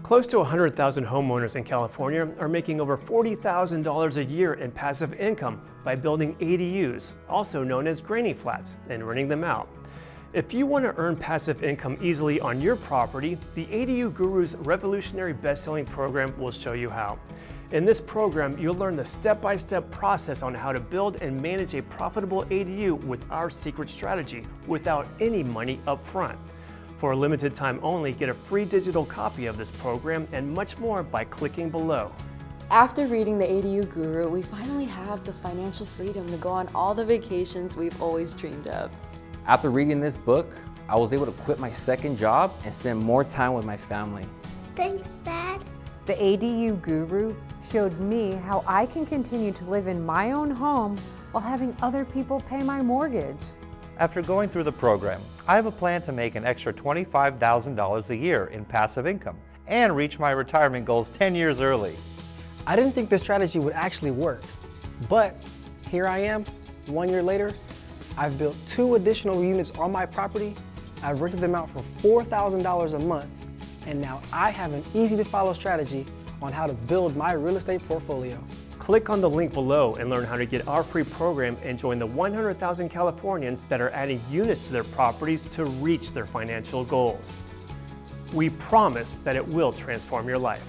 Close to 100,000 homeowners in California are making over $40,000 a year in passive income by building ADUs, also known as granny flats, and renting them out. If you want to earn passive income easily on your property, the ADU Guru's revolutionary best-selling program will show you how. In this program, you'll learn the step-by-step process on how to build and manage a profitable ADU with our secret strategy without any money up front. For a limited time only, get a free digital copy of this program and much more by clicking below. After reading the ADU Guru, we finally have the financial freedom to go on all the vacations we've always dreamed of. After reading this book, I was able to quit my second job and spend more time with my family. Thanks, Dad. The ADU Guru showed me how I can continue to live in my own home while having other people pay my mortgage. After going through the program, I have a plan to make an extra $25,000 a year in passive income and reach my retirement goals 10 years early. I didn't think this strategy would actually work, but here I am, 1 year later. I've built 2 additional units on my property, I've rented them out for $4,000 a month, and now I have an easy to follow strategy on how to build my real estate portfolio. Click on the link below and learn how to get our free program and join the 100,000 Californians that are adding units to their properties to reach their financial goals. We promise that it will transform your life.